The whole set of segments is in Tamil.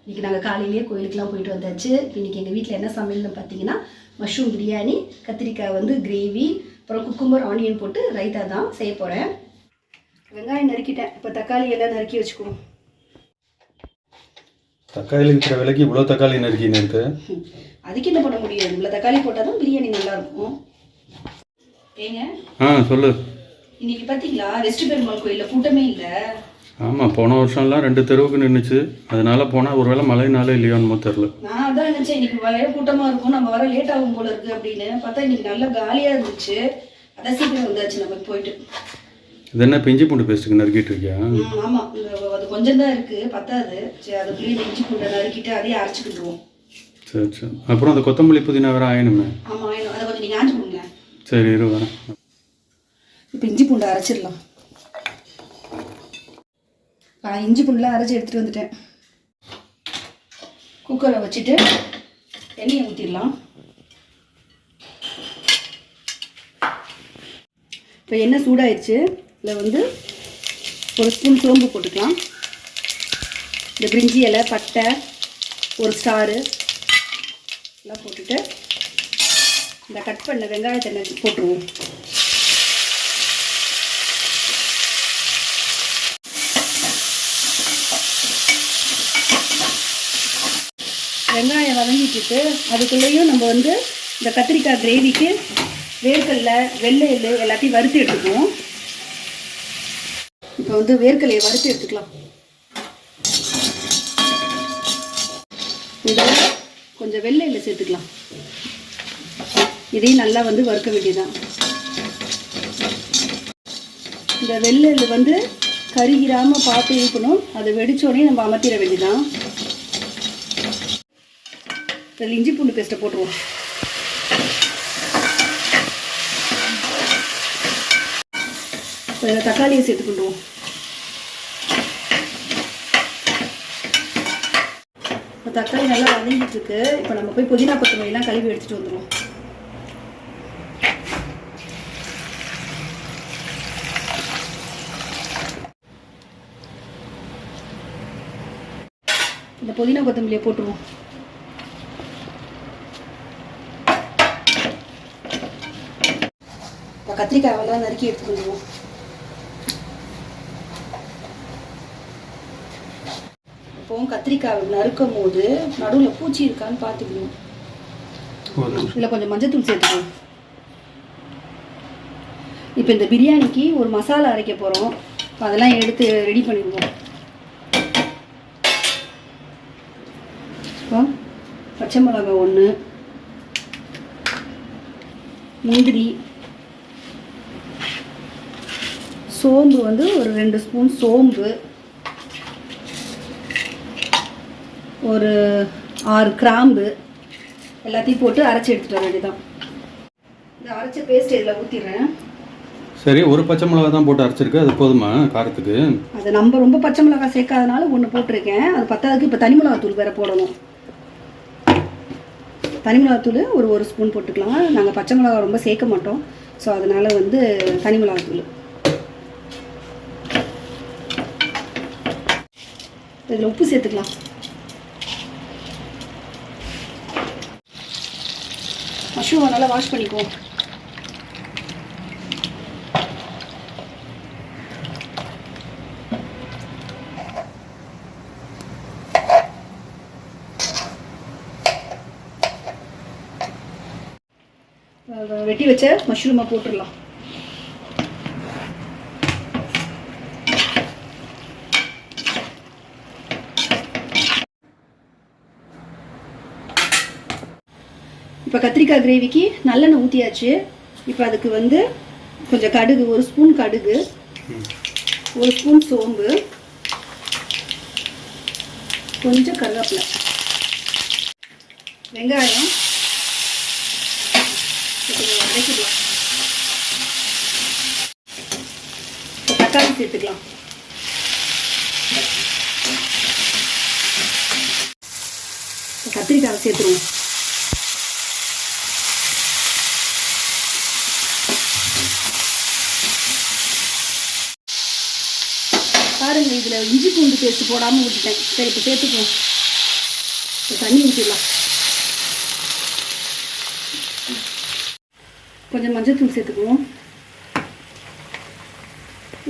இன்றைக்கி நாங்கள் காலையிலேயே கோயிலுக்கெலாம் போயிட்டு வந்தாச்சு. இன்றைக்கி எங்கள் வீட்டில் என்ன சமையல்னு பார்த்தீங்கன்னா மஷ்ரூம் பிரியாணி, கத்திரிக்காய் வந்து கிரேவி, அப்புறம் குக்கும்பர் ஆனியன் போட்டு ரைத்தா தான் செய்ய போகிறேன். வெங்காயம் நறுக்கிட்டேன். இப்போ தக்காளி எல்லாம் நறுக்கி வச்சுக்குவோம். தக்காளி இருக்கிற விலைக்கு இவ்வளோ தக்காளி நறுக்கின்னு இருக்கு. அதுக்கு என்ன பண்ண முடியும்? இவ்வளோ தக்காளி போட்டால் தான் பிரியாணி நல்லாயிருக்கும். ஏங்க சொல்லு. இன்னைக்கு பார்த்தீங்களா வெஸ்ட் பெருமாள் கோயிலில் கூட்டமே இல்லை. ஆமாம், போன வருஷம்லாம் 2 தெருவுக்கு நின்றுச்சு. அதனால போனால் ஒருவேளை மழைனால இல்லையோன்னு தெரில. நான் அதான் நினச்சேன் இன்னைக்கு வர கூட்டமாக இருக்கும், நம்ம வர லேட் ஆகும் போல இருக்குது அப்படின்னு பார்த்தா இன்னைக்கு நல்லா காலியாக இருந்துச்சு. அதான் சீக்கிரம் வந்தாச்சு நம்ம போயிட்டு. இது என்ன பிஞ்சி பூண்டு பேஸ்ட்டுக்கு நறுக்கிட்டு இருக்கியா? ஆமாம், அது கொஞ்சம் தான் இருக்குது, பத்தாது. சரி, அதுக்குள்ளேயே இஞ்சி பூண்டை நறுக்கிட்டு அதையே அரைச்சிக்கிட்டுருவோம். சரி சரி. அப்புறம் அந்த கொத்தமல்லி புதினா வேறு ஆயணுமே. ஆமாம் ஆயிடும், அதை கொஞ்சம் நீங்கள் ஆஞ்சு கொடுங்க. சரி இரு வரேன். இப்போ இஞ்சி பூண்டை அரைச்சிடலாம். இஞ்சி பூண்டுலாம் அரைச்சி எடுத்துகிட்டு வந்துட்டேன். குக்கரை வச்சுட்டு எண்ணெயை ஊற்றிடலாம். இப்போ எண்ணெய் சூடாயிடுச்சு. இதில் வந்து ஒரு ஸ்பூன் சோம்பு போட்டுக்கலாம். இந்த பிரிஞ்சி இலை, பட்டை, ஒரு ஸ்டாரு எல்லாம் போட்டுட்டு இந்த கட் பண்ண வெங்காயத்தை போட்டுருவோம். வெங்காயம் வதங்கிட்டு அதுக்குள்ளேயும் நம்ம வந்து இந்த கத்திரிக்காய் கிரேவிக்கு வேர்க்கடலை, வெள்ளை எள்ளு எல்லாத்தையும் வறுத்து எடுத்துக்குவோம். இப்போ வந்து வேர்க்கடலையை வறுத்து எடுத்துக்கலாம். இதில் கொஞ்சம் வெள்ளை எள்ளு சேர்த்துக்கலாம். இதையும் நல்லா வந்து வறுக்க வேண்டியதுதான். இந்த வெள்ளை எள்ளு வந்து கருகிராமல் பார்த்து இருக்கணும். அதை வெடிச்சோடனே நம்ம அமர்த்திட வேண்டியதுதான். இதில் இஞ்சி பூண்டு பேஸ்ட்டை போட்டுருவோம். இதில் தக்காளியை சேர்த்துக்கிடுவோம். இப்போ தக்காளி நல்லா வதங்கிட்டு இருக்கு. இப்போ நம்ம போய் புதினா கொத்தமல்லிலாம் கழுவி எடுத்துகிட்டு வந்துடுவோம். இந்த புதினா கொத்தமல்லியை போட்டுருவோம். இப்போ கத்திரிக்காயெல்லாம் நறுக்கி எடுத்துட்டு வந்துடுவோம். இப்போவும் கத்திரிக்காய் நறுக்கும் போது நடுவில் பூச்சி இருக்கான்னு பார்த்துக்கணும். இதில் கொஞ்சம் மஞ்சத்தூள் சேர்த்துக்கணும். இப்போ இந்த பிரியாணிக்கு ஒரு மசாலா அரைக்க போகிறோம். அதெல்லாம் எடுத்து ரெடி பண்ணிடுவோம். இப்போ பச்சை மிளகாய் 1, முந்திரி, சோம்பு வந்து ஒரு 2 ஸ்பூன் சோம்பு, ஒரு 6 கிராம்பு எல்லாத்தையும் போட்டு அரைச்சி எடுத்துகிட்டு வர வேண்டியதான். இந்த அரைச்ச பேஸ்ட் இதில் ஊற்றிடுறேன். சரி, ஒரு பச்சை மிளகா தான் போட்டு அரைச்சிருக்கு, அது போதுமா காரத்துக்கு? அது நம்ம ரொம்ப பச்சை மிளகாய் சேர்க்காதனால 1 போட்டிருக்கேன். அது பத்தாதுக்கு இப்போ தனி மிளகாத்தூள் வேறு போடணும். தனி மிளகாத்தூள் ஒரு ஸ்பூன் போட்டுக்கலாம். நாங்கள் பச்சை மிளகா ரொம்ப சேர்க்க மாட்டோம். ஸோ அதனால் வந்து தனி மிளகாத்தூள். இதில் உப்பு சேர்த்துக்கலாம். மஷ்ரூமை நல்லா வாஷ் பண்ணிக்குவோம். வெட்டி வச்ச மஷ்ரூமை போட்டுடலாம். இப்போ கத்திரிக்காய் கிரேவிக்கு நல்லெண்ணெய் ஊற்றியாச்சு. இப்போ அதுக்கு வந்து கொஞ்சம் கடுகு, 1 ஸ்பூன் கடுகு, 1 ஸ்பூன் சோம்பு, கொஞ்சம் கருவேப்பிலை, வெங்காயம் வதக்கிடலாம். தக்காளி சேர்த்துக்கலாம். கத்திரிக்காய் சேர்த்துருவோம். பாருங்கள், இதில் இஞ்சி பூண்டு பேஸ்ட் போடாமல் விட்டுட்டேன். சரி, இப்போ சேர்த்துக்குவோம். தண்ணி ஊற்றிடலாம். கொஞ்சம் மஞ்சள்தூள் சேர்த்துக்குவோம்.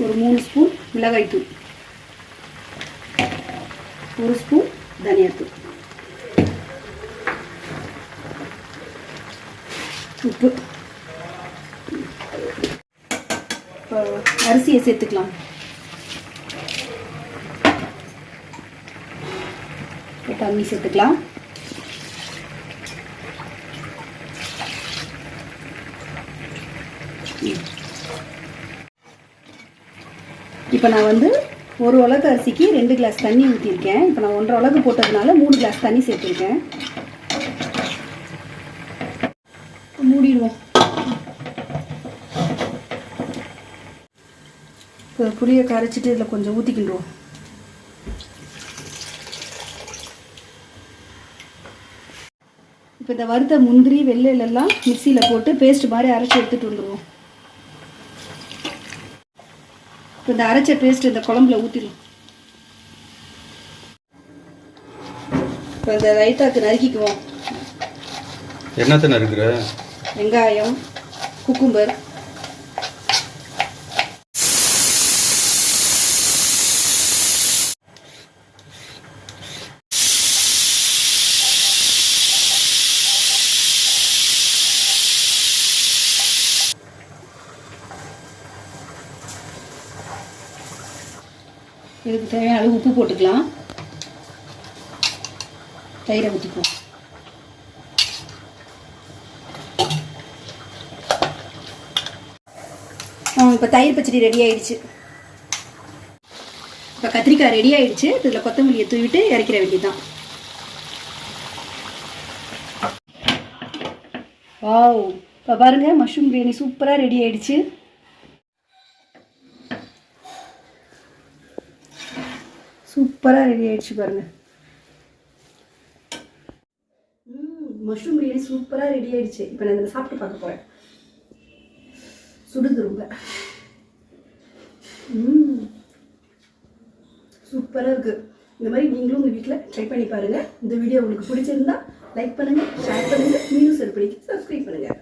ஒரு 3 ஸ்பூன் மிளகாய்த்தூள், 1 ஸ்பூன் தனியாத்தூள், உப்பு. அரிசியை சேர்த்துக்கலாம். தண்ணி சேர்த்துக்கலாம். இப்போ நான் வந்து 1 உலக்கு அரிசிக்கு 2 கிளாஸ் தண்ணி ஊற்றிருக்கேன். இப்போ நான் 1.5 உலக்கு போட்டதுனால 3 கிளாஸ் தண்ணி சேர்த்துருக்கேன். மூடிடுவோம். இப்போ புளியை கரைச்சிட்டு இதில் கொஞ்சம் ஊற்றிக்கிடுவோம். இப்போ இந்த வறுத்த முந்திரி வெள்ளையிலெல்லாம் மிக்சியில் போட்டு பேஸ்ட் மாதிரி அரைச்சி எடுத்துகிட்டு வந்துடுவோம். இப்போ இந்த அரைச்ச பேஸ்ட் இந்த குழம்புல ஊற்றிடும். இப்போ இந்த ரைத்தாக்கு நறுக்கிக்குவோம். என்னத்தை நறுக்கிற? வெங்காயம், குக்கும்பர், இதுக்கு தேவையான அளவு உப்பு போட்டுக்கலாம். தயிரை ஊற்றிக்குவோம். இப்போ தயிர் பச்சடி ரெடி ஆயிடுச்சு. இப்போ கத்திரிக்காய் ரெடி ஆயிடுச்சு. இதில் கொத்தமல்லியை தூவிட்டு இறக்கிற வேண்டியதுதான். வாவ், இப்போ பாருங்கள் மஷ்ரூம் பிரியாணி சூப்பராக ரெடி ஆயிடுச்சு. சூப்பராக ரெடி ஆயிடுச்சு பாருங்கள். மஷ்ரூம் பிரியாணி சூப்பராக ரெடி ஆயிடுச்சு. இப்போ நான் இதில் சாப்பிட்டு பார்க்க போகிறேன். சுடுது ரொம்ப. சூப்பராக இருக்குது. இந்த மாதிரி நீங்களும் உங்கள் வீட்டில் ட்ரை பண்ணி பாருங்கள். இந்த வீடியோ உங்களுக்கு பிடிச்சிருந்தா லைக் பண்ணுங்கள், ஷேர் பண்ணுங்கள், மீண்டும் சப்ஸ்கிரைப் பண்ணுங்கள்.